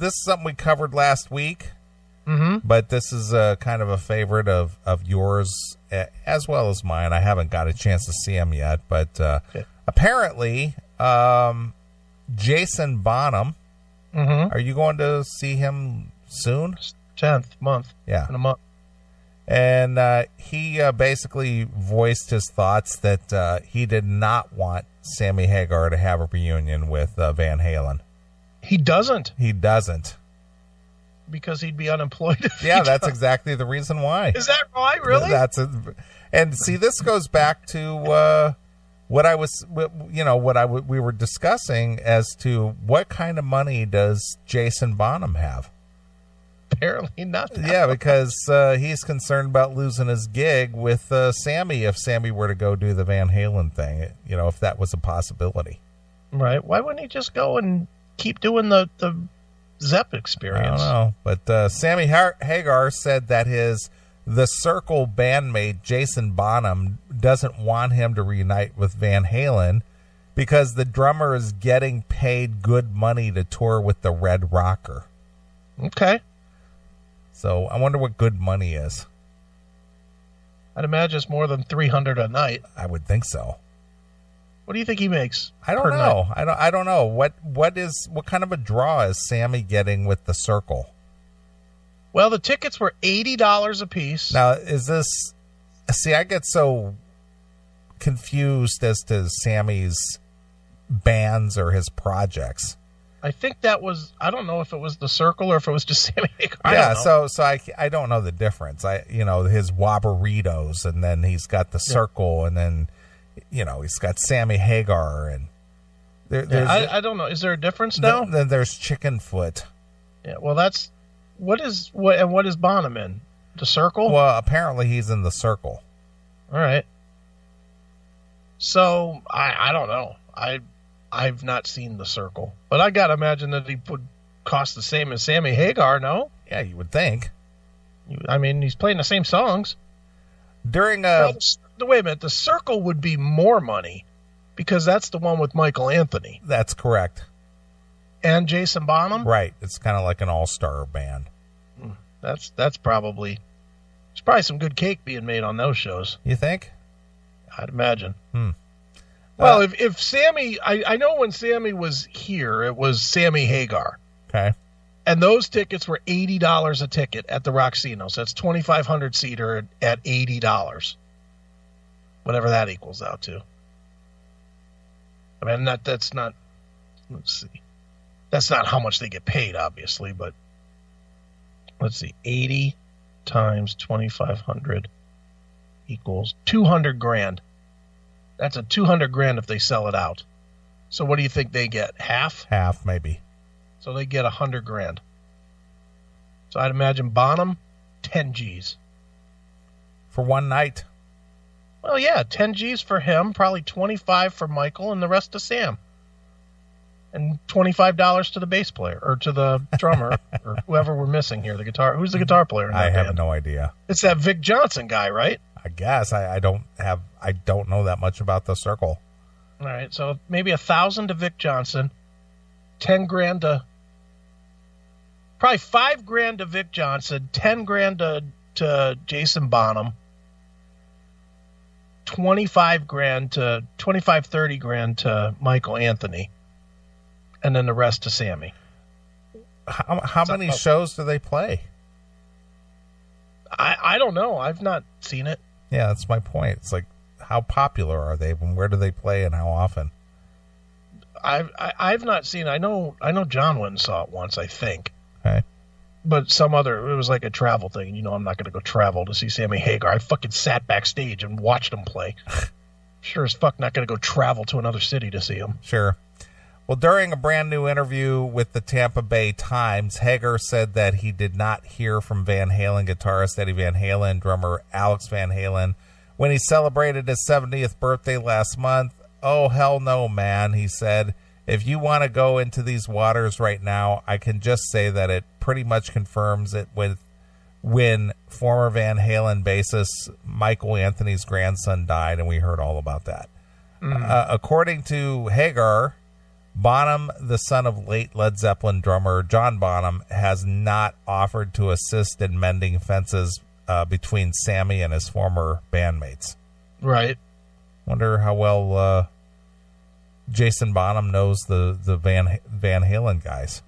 this is something we covered last week, but this is kind of a favorite of yours as well as mine. I haven't got a chance to see him yet, but apparently Jason Bonham, are you going to see him soon? 10th month. Yeah. In a month. And he basically voiced his thoughts that he did not want Sammy Hagar to have a reunion with Van Halen. He doesn't. He doesn't. Because he'd be unemployed. Yeah, that's exactly the reason why. Is that right? Really? And see, this goes back to what we were discussing as to what kind of money does Jason Bonham have? Apparently nothing. Yeah, because he's concerned about losing his gig with Sammy if Sammy were to go do the Van Halen thing, if that was a possibility. Right. Why wouldn't he just go and keep doing the Zepp experience? I don't know. But Sammy Hagar said that The Circle bandmate Jason Bonham doesn't want him to reunite with Van Halen because the drummer is getting paid good money to tour with the Red Rocker. Okay. So I wonder what good money is. I'd imagine it's more than $300 a night. I would think so. What do you think he makes? I don't know. I don't know. What kind of a draw is Sammy getting with the Circle? Well, the tickets were $80 a piece. Now, is this... See, I get so confused as to Sammy's bands or his projects. I think that was... I don't know if it was the Circle or if it was just Sammy Hagar. Yeah, so I don't know the difference. His Wobberitos, and then he's got the Circle, and then, he's got Sammy Hagar, and... I don't know. Is there a difference now? Then there's Chicken Foot. Yeah, well, that's... What is Bonham in? The Circle? Well, apparently he's in the Circle. All right. So I don't know. I've not seen the Circle, but I gotta imagine that he would cost the same as Sammy Hagar. No? Yeah, you would think. I mean, he's playing the same songs. During wait a minute. The Circle would be more money because that's the one with Michael Anthony. That's correct. And Jason Bonham? Right. It's kind of like an all-star band. There's probably some good cake being made on those shows. You think? I'd imagine. Well, if Sammy... I know when Sammy was here, it was Sammy Hagar. Okay. And those tickets were $80 a ticket at the Roxino. So that's 2,500 seater at $80. Whatever that equals out to. I mean, that's not... Let's see. That's not how much they get paid, obviously, but let's see. 80 times 2,500 equals $200,000. That's a $200,000 if they sell it out. So what do you think they get? Half? Half, maybe. So they get $100,000. So I'd imagine Bonham, 10 G's. For one night? Well, yeah, 10 G's for him, probably 25 for Michael, and the rest to Sam. And $25 to the bass player, or to the drummer, or whoever we're missing here, the guitar. Who's the guitar player in that band? I have no idea. It's that Vic Johnson guy, right? I guess. I don't know that much about the Circle. All right, so maybe $1,000 to Vic Johnson, $10,000 to... Probably $5,000 to Vic Johnson, $10,000 to Jason Bonham, $30,000 to Michael Anthony, and then the rest to Sammy. How many shows do they play? I don't know. I've not seen it. Yeah, that's my point. It's like, how popular are they, and where do they play, and how often? I've not seen it. I know John went and saw it once, I think. Okay. But it was like a travel thing. I'm not going to go travel to see Sammy Hagar. I fucking sat backstage and watched him play. Sure as fuck not going to go travel to another city to see him. Sure. Well, during a brand new interview with the Tampa Bay Times, Hagar said that he did not hear from Van Halen guitarist Eddie Van Halen, drummer Alex Van Halen, when he celebrated his 70th birthday last month. Oh, hell no, man, he said. If you want to go into these waters right now, I can just say that it pretty much confirms it when former Van Halen bassist Michael Anthony's grandson died, and we heard all about that. According to Hagar, Bonham, the son of late Led Zeppelin drummer John Bonham, has not offered to assist in mending fences between Sammy and his former bandmates. Right. Wonder how well Jason Bonham knows the Van Halen guys.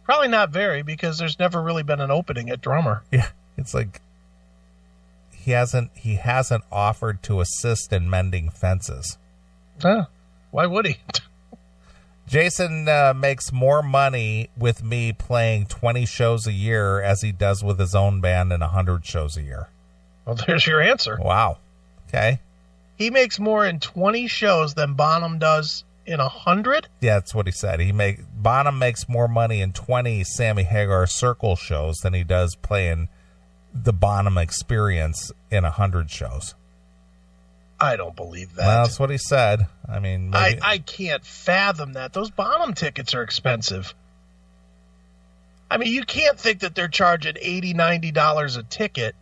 Probably not very, because there's never really been an opening at drummer. Yeah, it's like he hasn't offered to assist in mending fences. Huh. Why would he? Jason makes more money with me playing 20 shows a year as he does with his own band in 100 shows a year. Well, there's your answer. Wow. Okay. He makes more in 20 shows than Bonham does in 100? Yeah, that's what he said. Bonham makes more money in 20 Sammy Hagar Circle shows than he does playing the Bonham Experience in 100 shows. I don't believe that. Well, that's what he said. I mean, maybe... I can't fathom that. Those Bonham tickets are expensive. I mean, you can't think that they're charging $80, $90 a ticket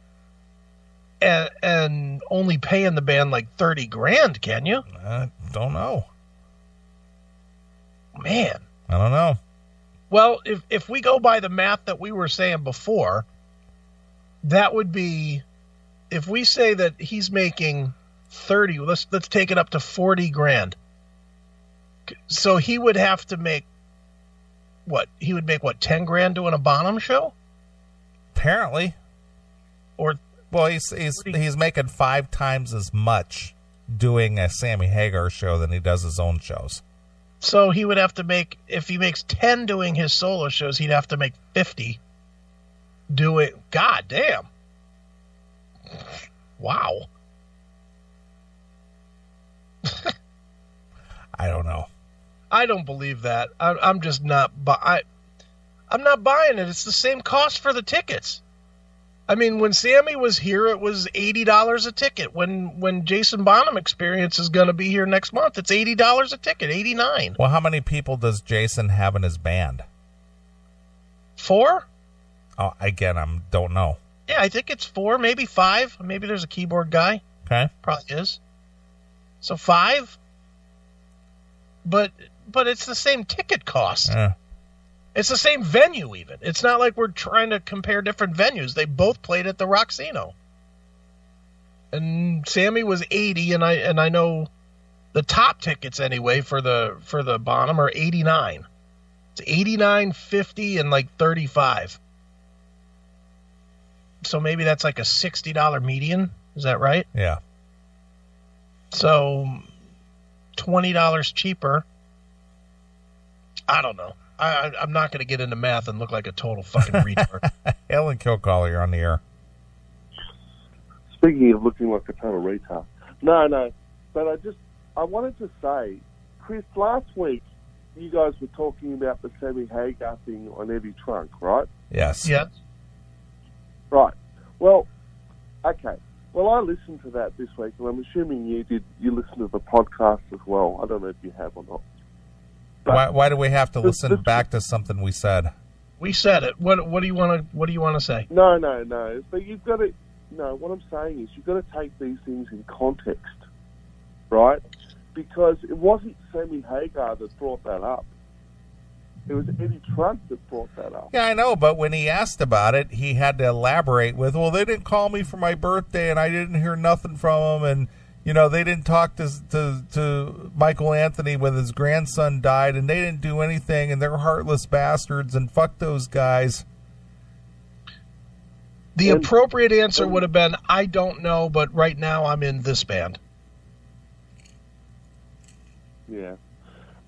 and only paying the band like $30,000, can you? I don't know. Man. I don't know. Well, if we go by the math that we were saying before, that would be, if we say that he's making 30, let's take it up to $40,000. So he would have to make what? He would make what, $10,000 doing a Bonham show? Apparently. Or well, he's making 5 times as much doing a Sammy Hagar show than he does his own shows. So he would have to make, if he makes 10 doing his solo shows, he'd have to make 50 doing, god damn. Wow. I don't know. I don't believe that. I'm just not, I'm not buying it. It's the same cost for the tickets. I mean, when Sammy was here, it was $80 a ticket. When Jason Bonham Experience is going to be here next month, it's $80 a ticket, $89. Well, how many people does Jason have in his band? 4? Oh, again, don't know. Yeah, I think it's 4, maybe 5. Maybe there's a keyboard guy. Okay. Probably is. So 5. But it's the same ticket cost. Yeah. It's the same venue even. It's not like we're trying to compare different venues. They both played at the Roxino. And Sammy was 80, and I know the top tickets anyway for the Bonham are 89. It's 89, 50, and like 35. So maybe that's like a $60 median. Is that right? Yeah. So $20 cheaper. I don't know. I'm not going to get into math and look like a total fucking retard. Alan Kilcaller, you're on the air. Speaking of looking like a total retard. No. But I wanted to say, Chris, last week you guys were talking about the Sammy Hagar thing on Eddie Trunk, right? Yes. Yeah. Right. Well, okay. Well, I listened to that this week, and I'm assuming you listened to the podcast as well. I don't know if you have or not. Why do we have to listen back to something we said? We said it. What do you want to say? No. But you've got to. No, what I'm saying is you've got to take these things in context, right? Because it wasn't Sammy Hagar that brought that up. It was Eddie Trunk that brought that up. Yeah, I know, but when he asked about it, he had to elaborate with, well, they didn't call me for my birthday, and I didn't hear nothing from them, and, you know, they didn't talk to Michael Anthony when his grandson died, and they didn't do anything, and they're heartless bastards, and fuck those guys. The appropriate answer would have been, I don't know, but right now I'm in this band. Yeah.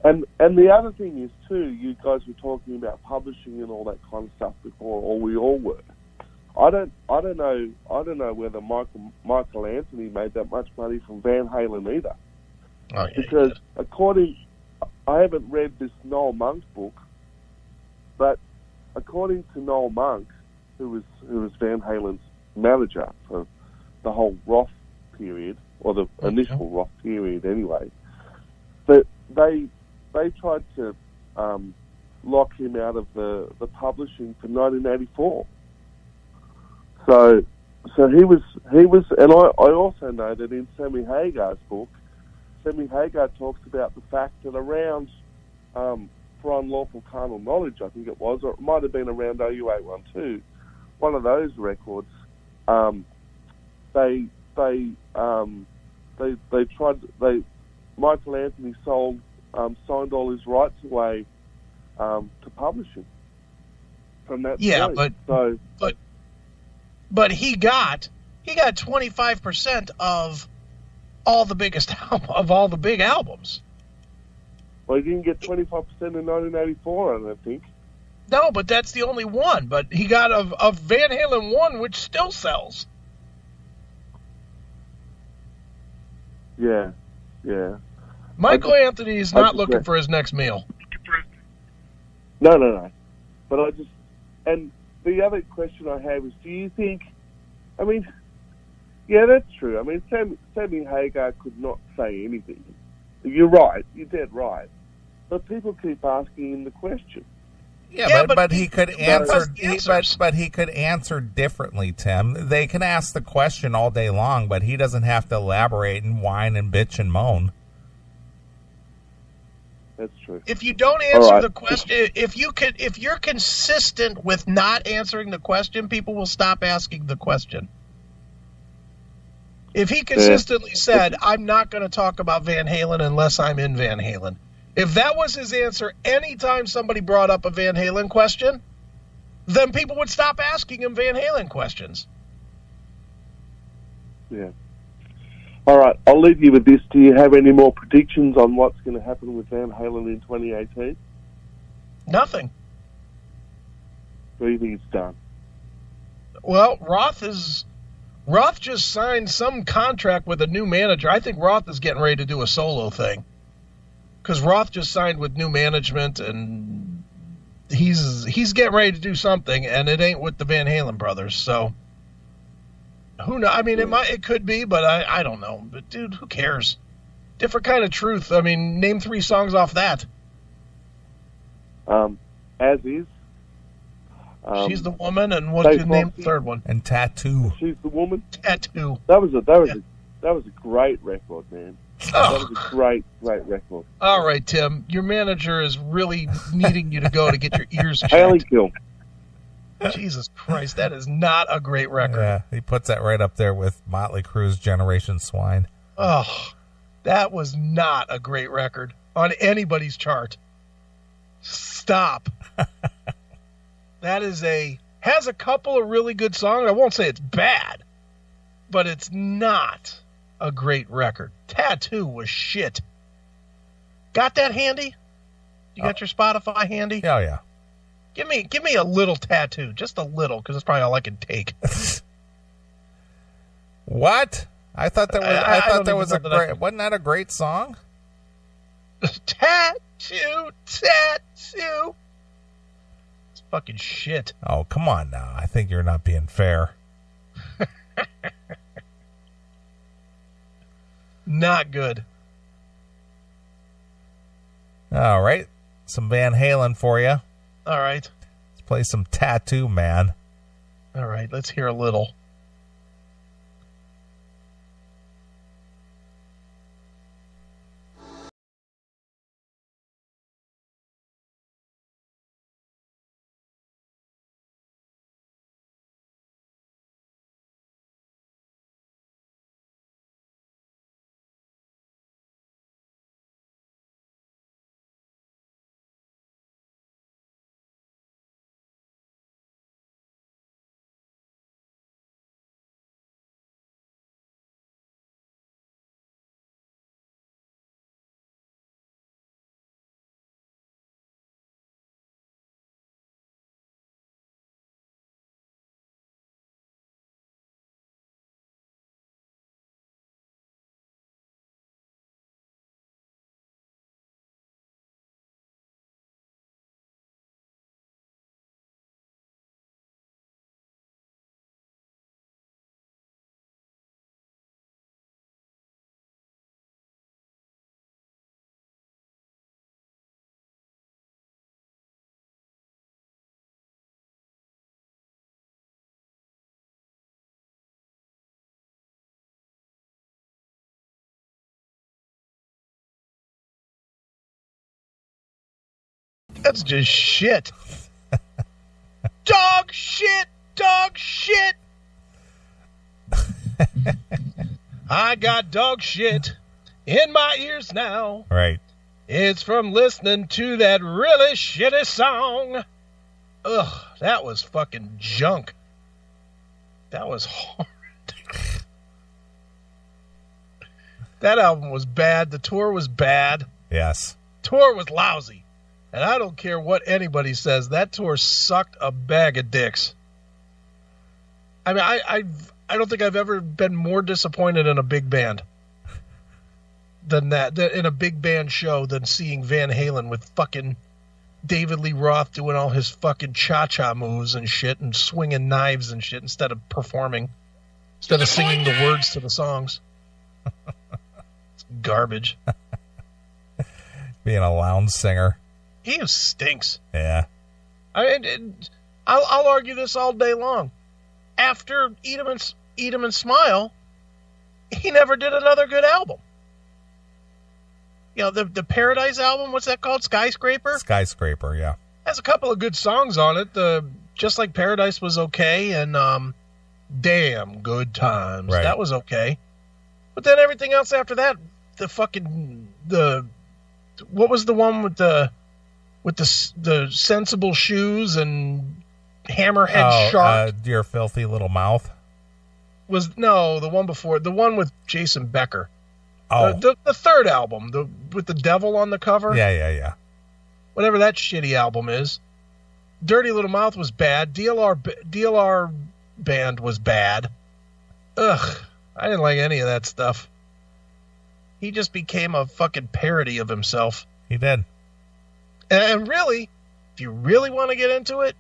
And the other thing is, too, you guys were talking about publishing and all that kind of stuff before, or we all were. I don't know whether Michael Anthony made that much money from Van Halen either. Oh, yeah, because I haven't read this Noel Monk book, but according to Noel Monk, who was Van Halen's manager for the whole Roth period, or the initial Roth period anyway, that they tried to lock him out of the publishing for 1984. So he was, and I also know that in Sammy Hagar's book, Sammy Hagar talks about the fact that around For Unlawful Carnal Knowledge, I think it was, or it might have been around OU812, one of those records, Michael Anthony signed all his rights away to publishing from that point. But he got 25% of all the big albums. Well, he didn't get 25% in 1984, I don't think. No, but that's the only one. But he got of Van Halen 1, which still sells. Yeah. Michael Anthony is not looking for his next meal. No. But and the other question I have is, do you think, I mean, yeah, that's true. I mean, Sammy Hagar could not say anything. You're right. You're dead right. But people keep asking him the question. Yeah, but he could answer. But he could answer differently, Tim. They can ask the question all day long, but he doesn't have to elaborate and whine and bitch and moan. That's true. If you don't answer the question, if you're consistent with not answering the question, people will stop asking the question. If he consistently said, "I'm not going to talk about Van Halen unless I'm in Van Halen," if that was his answer anytime somebody brought up a Van Halen question, then people would stop asking him Van Halen questions. Yeah. All right, I'll leave you with this. Do you have any more predictions on what's going to happen with Van Halen in 2018? Nothing. Or do you think it's done? Well, Roth just signed some contract with a new manager. I think Roth is getting ready to do a solo thing. Because Roth just signed with new management, and he's getting ready to do something, and it ain't with the Van Halen brothers. So who knows? I mean, it could be, but I don't know. But dude, who cares? Different Kind of Truth. I mean, name 3 songs off that. As Is. She's the Woman, and what's your name? The third one. And Tattoo. She's the Woman. Tattoo. That was a great record, man. That was a great record. All right, Tim. Your manager is really needing you to go to get your ears checked. Haley Kill. Jesus Christ, that is not a great record. Yeah, he puts that right up there with Motley Crue's Generation Swine. Oh, that was not a great record on anybody's chart. Stop. That has a couple of really good songs. I won't say it's bad, but it's not a great record. Tattoo was shit. Got that handy? You got your Spotify handy? Oh, yeah. Give me a little Tattoo, just a little, because that's probably all I can take. What? I thought that was a great. Wasn't that a great song? Tattoo. It's fucking shit. Oh, come on now. I think you're not being fair. Not good. All right. Some Van Halen for you. All right. Let's play some Tattoo, man. All right. Let's hear a little. That's just shit. Dog shit. Dog shit. I got dog shit in my ears now. Right. It's from listening to that really shitty song. Ugh, that was fucking junk. That was horrid. That album was bad. The tour was bad. Yes. Tour was lousy. And I don't care what anybody says. That tour sucked a bag of dicks. I mean, I don't think I've ever been more disappointed in a big band than that. In a big band show than seeing Van Halen with fucking David Lee Roth doing all his fucking cha-cha moves and shit and swinging knives and shit instead of performing. Instead of singing the words to the songs. It's garbage. Being a lounge singer. He stinks. Yeah. I'll argue this all day long. After Eat 'Em and Smile, he never did another good album. You know, the Paradise album, what's that called? Skyscraper? Skyscraper, yeah. Has a couple of good songs on it. Just Like Paradise was okay, and Damn Good Times. Right. That was okay. But then everything else after that, what was the one with the sensible shoes and hammerhead shark? Your Filthy Little Mouth? The one before, the one with Jason Becker. Oh. The third album, with the devil on the cover. Yeah. Whatever that shitty album is. Dirty Little Mouth was bad. DLR Band was bad. Ugh. I didn't like any of that stuff. He just became a fucking parody of himself. He did. And really, if you really want to get into it,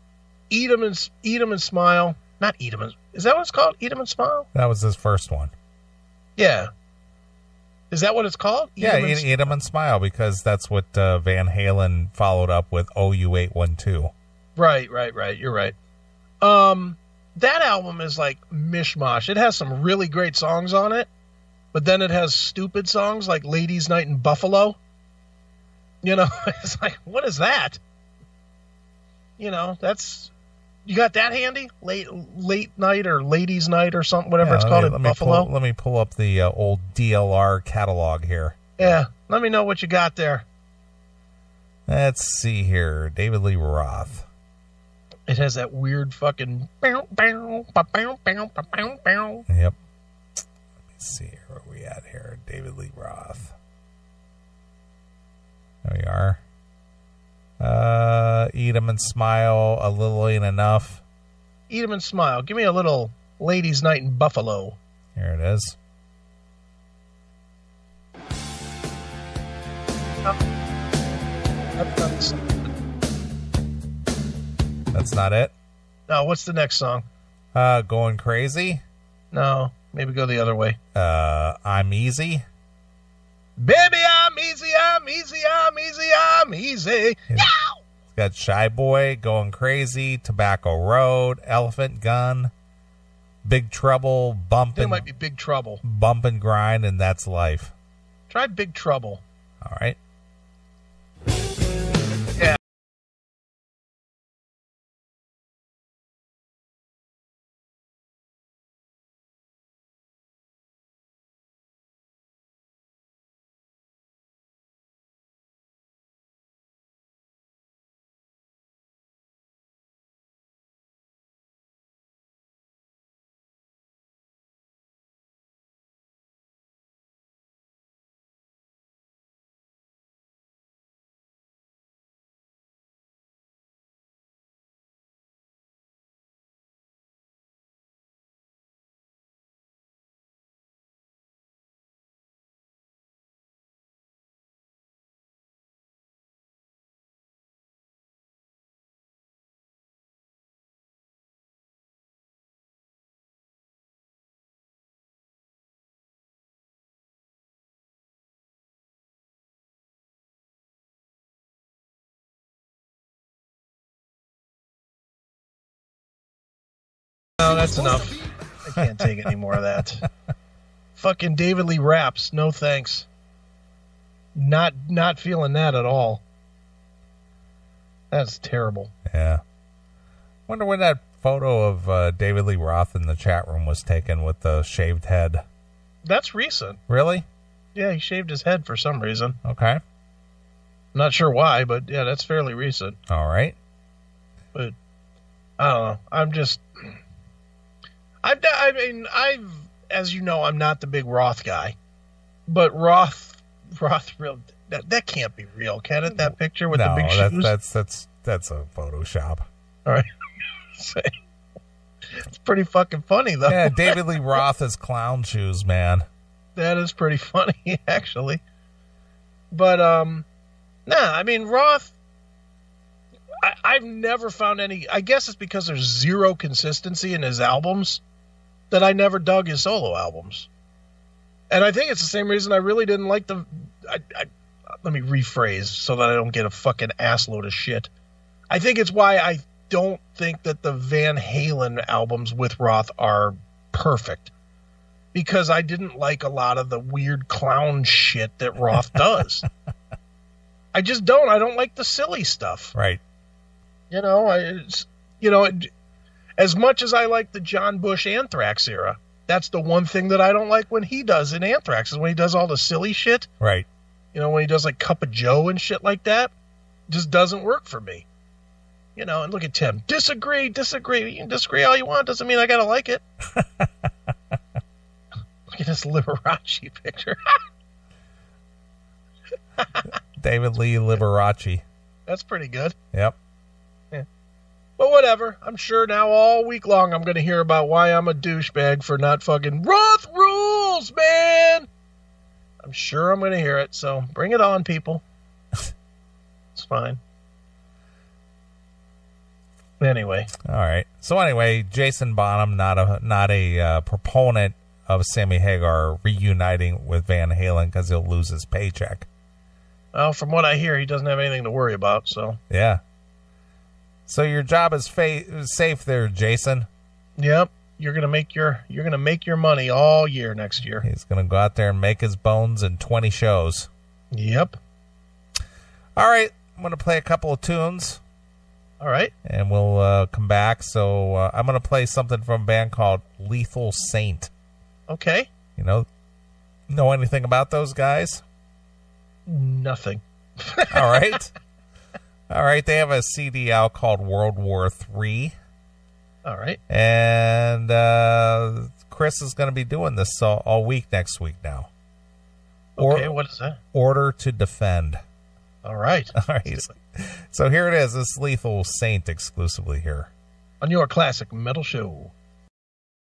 Eat 'Em and Smile. Not Eat 'Em. Is that what it's called? Eat 'Em and Smile? That was his first one. Yeah. Is that what it's called? Eat 'Em and Smile, because that's what Van Halen followed up with OU812. Right. You're right. That album is like mishmash. It has some really great songs on it, but then it has stupid songs like Ladies' Night in Buffalo. You know, it's like, what is that? You know, you got that handy? Late night or Ladies' Night or something, whatever it's called in Buffalo. Let me pull up the old DLR catalog here. Yeah, let me know what you got there. Let's see here. David Lee Roth. It has that weird fucking... Yep. Let me see here. Where are we at here? David Lee Roth. There we are. Eat 'Em and Smile, A Little Ain't Enough. Eat 'Em and Smile. Give me a little Ladies' Night in Buffalo. Here it is. That's not it? No, what's the next song? Going Crazy? No, maybe go the other way. I'm Easy? Baby, I'm easy, I'm easy, I'm easy, I'm easy. It's got Shy Boy, Going Crazy, Tobacco Road, Elephant Gun, Big Trouble, Bump It might be Big Trouble. Bump and Grind, and That's Life. Try Big Trouble. All right. Yeah. No, that's enough. I can't take any more of that. Fucking David Lee raps. No thanks. Not feeling that at all. That's terrible. Yeah. Wonder when that photo of David Lee Roth in the chat room was taken with the shaved head. That's recent. Really? Yeah, he shaved his head for some reason. Okay. Not sure why, but yeah, that's fairly recent. All right. But I don't know. As you know, I'm not the big Roth guy, but Roth, real that can't be real, can it? That picture with the big shoes. That's a Photoshop. All right. It's pretty fucking funny though. Yeah, David Lee Roth has clown shoes, man. That is pretty funny, actually. But Roth, I've never found any. I guess it's because there's zero consistency in his albums that I never dug his solo albums. And I think it's the same reason I really didn't like let me rephrase so that I don't get a fucking assload of shit. I think it's why I don't think that the Van Halen albums with Roth are perfect. Because I didn't like a lot of the weird clown shit that Roth does. I just don't. I don't like the silly stuff. Right. As much as I like the John Bush Anthrax era, that's the one thing that I don't like when he does in Anthrax, is when he does all the silly shit. Right. When he does like Cup of Joe and shit like that, it just doesn't work for me. And look at Tim. Disagree. You can disagree all you want. Doesn't mean I gotta like it. Look at this Liberace picture. David Lee Liberace. That's pretty good. Yep. Yeah. But whatever. I'm sure now all week long I'm going to hear about why I'm a douchebag for not fucking Roth rules, man. I'm sure I'm going to hear it. So bring it on, people. It's fine. Anyway. All right. So anyway, Jason Bonham, not a proponent of Sammy Hagar reuniting with Van Halen because he'll lose his paycheck. Well, from what I hear, he doesn't have anything to worry about. So yeah. So your job is safe there, Jason. Yep. You're gonna make your money all year next year. He's gonna go out there and make his bones in 20 shows. Yep. All right. I'm gonna play a couple of tunes. All right. And we'll come back. So I'm gonna play something from a band called Lethal Saint. Okay. Know anything about those guys? Nothing. All right. All right. They have a CD out called World War III. All right. And Chris is going to be doing this all week next week now. Okay, what is that? Order to Defend. All right. All right. So here it is. This Lethal Saint exclusively here. On your classic metal show.